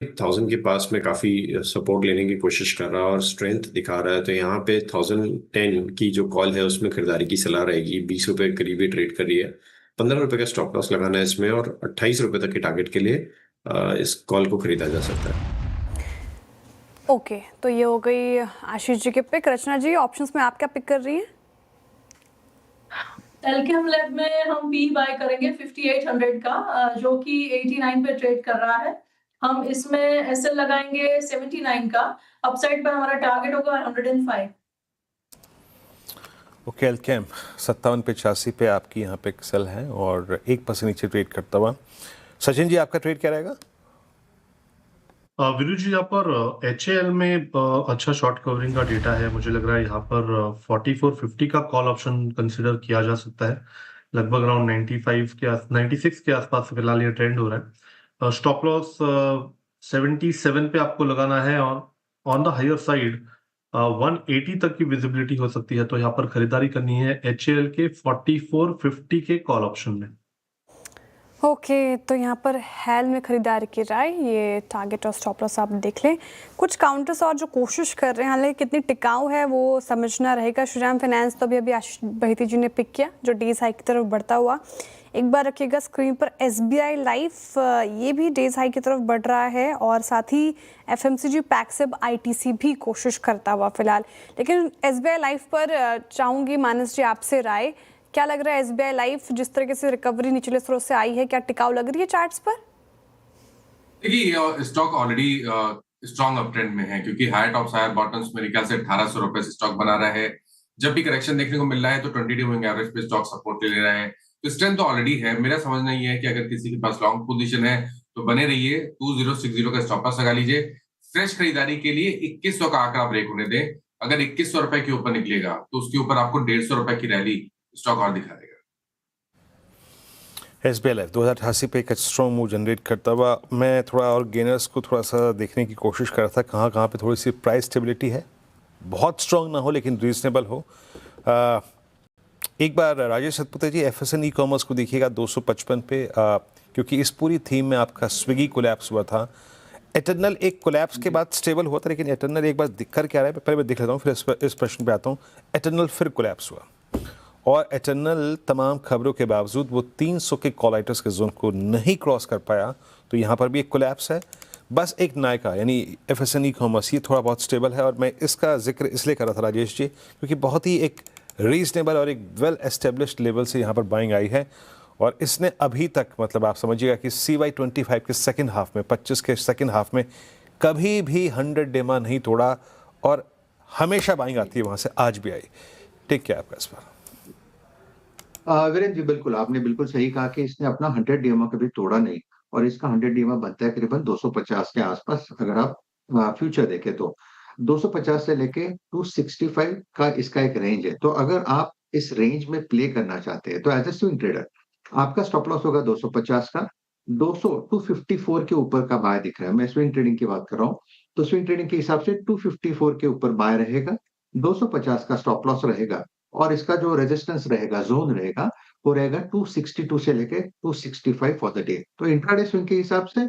1000 के पास में काफी सपोर्ट लेने की कोशिश कर रहा है और स्ट्रेंथ दिखा रहा है, तो यहाँ पे 1010 की जो कॉल है उसमें खरीदारी की सलाह रहेगी। 20 रुपए करीब ही ट्रेड कर रही है। 15 रुपए का स्टॉप लॉस लगाना है इसमें, और 28 रुपए तक के टारगेट के लिए इस कॉल को खरीदा जा सकता है। ओके, तो ये हो गई आशीष जी के पिक। रचना जी, ऑप्शंस में आप क्या पिक कर रही हैं? एल्केम लैब में हम पी बाय करेंगे 5800 का, जो कि 89 पे ट्रेड कर रहा है। हम इसमें एसएल लगाएंगे 79 का। अपसाइड पर हमारा टारगेट होगा 105। ओके, एल्केम 5785 पे आपकी यहाँ पे सेल है और 1% नीचे ट्रेड करता हुआ। सचिन जी, आपका ट्रेड क्या रहेगा? वीरू जी, यहाँ पर HAL में अच्छा शॉर्ट कवरिंग का डेटा है। मुझे लग रहा है यहाँ पर 4450 का कॉल ऑप्शन कंसिडर किया जा सकता है। लगभग अराउंड 96 के आसपास फिलहाल ये ट्रेंड हो रहा है। स्टॉप लॉस 77 पे आपको लगाना है और ऑन द हायर साइड 180 तक की विजिबिलिटी हो सकती है। तो यहाँ पर खरीदारी करनी है HAL के 4450 के कॉल ऑप्शन में। ओके, तो यहाँ पर हैल में खरीदारी की राय, ये टारगेट और स्टॉप लॉस आप देख लें। कुछ काउंटर्स और जो कोशिश कर रहे हैं, हालांकि कितनी टिकाऊ है वो समझना रहेगा। श्रीराम फाइनेंस तो अभी आशीष बहिती जी ने पिक किया, जो डेज हाई की तरफ बढ़ता हुआ। एक बार रखिएगा स्क्रीन पर SBI लाइफ, ये भी डेज हाई की तरफ बढ़ रहा है, और साथ ही FMCG पैक्सिब ITC भी कोशिश करता हुआ फिलहाल। लेकिन SBI लाइफ पर चाहूँगी मानस जी आपसे राय, क्या लग रहा है SBI लाइफ जिस तरीके से रिकवरी निचले स्रोत से आई है, क्या टिकाऊ लग रही है चार्ट्स पर? देखिए, stock already strong up trend में है, क्योंकि हायर टॉप्स हायर बॉटम्स मेरे ख्याल से 1800 रुपए से स्टॉक बना रहा है। जब भी करेक्शन देखने को मिल रहा है तो 20 मूविंग एवरेज पे स्टॉक सपोर्ट ले रहा है, तो स्ट्रेंथ तो ऑलरेडी है। मेरा समझना ये है कि अगर किसी के पास लॉन्ग पोजीशन है तो बने रहिए। 2060 का स्टॉप लॉस लगा लीजिए। फ्रेश खरीदारी के लिए 2100 का आंकड़ा ब्रेक होने दें। अगर 2100 रुपए के ऊपर निकलेगा तो उसके ऊपर आपको 150 रुपए की रैली स्टॉक और दिखा देगा। SBI लाइफ 2088 पे एक स्ट्रॉन्ग मूव जनरेट करता हुआ। मैं थोड़ा और गेनर्स को थोड़ा सा देखने की कोशिश कर रहा था, कहाँ कहाँ पे थोड़ी सी प्राइस स्टेबिलिटी है, बहुत स्ट्रॉन्ग ना हो लेकिन रीजनेबल हो। एक बार राजेश सतपुते जी, FSN ई कॉमर्स को देखिएगा 255 पे, क्योंकि इस पूरी थीम में आपका स्विगी कोलैप्स हुआ था। एटर्नल एक कोलैप्स के बाद स्टेबल हुआ था, लेकिन एटर्नल एक बार दिक्कत क्या रहा है पहले मैं देख लेता हूँ, फिर इस प्रश्न पे आता हूँ। एटर्नल फिर कोलैप्स हुआ, और एटर्नल तमाम खबरों के बावजूद वो 300 के कॉलाइटर्स के जोन को नहीं क्रॉस कर पाया, तो यहाँ पर भी एक कोलैप्स है। बस एक नायका यानी FSN ई कॉमर्स, ये थोड़ा बहुत स्टेबल है, और मैं इसका जिक्र इसलिए कर रहा था राजेश जी, क्योंकि बहुत ही एक रीजनेबल और एक वेल एस्टेब्लिश्ड लेवल से यहाँ पर बाइंग आई है, और इसने अभी तक मतलब आप समझिएगा कि CY25 के सेकेंड हाफ में, 25 के सेकेंड हाफ में कभी भी 100 डेमा नहीं तोड़ा, और हमेशा बाइंग आती है वहाँ से, आज भी आई। ठीक क्या आपका इस पर? वीरेंद्र जी, बिल्कुल आपने बिल्कुल सही कहा कि इसने अपना 100 डीएमओ कभी तोड़ा नहीं, और इसका 100 डीएमओ बनता है करीबन 250 के आसपास। अगर आप फ्यूचर देखें तो 250 से लेके 265 का इसका एक रेंज है। तो अगर आप इस रेंज में प्ले करना चाहते हैं तो एज ए स्विंग ट्रेडर आपका स्टॉप लॉस होगा 250 का। 254 के ऊपर का बाय दिख रहा है, मैं स्विंग ट्रेडिंग की बात कर रहा हूँ, तो स्विंग ट्रेडिंग के हिसाब से 254 के ऊपर बाय रहेगा, 250 का स्टॉप लॉस रहेगा, और इसका जो रेजिस्टेंस रहेगा, जोन रहेगा, वो रहेगा 262 से लेके 265 फॉर द डे। तो इंट्राडे स्विंग के हिसाब से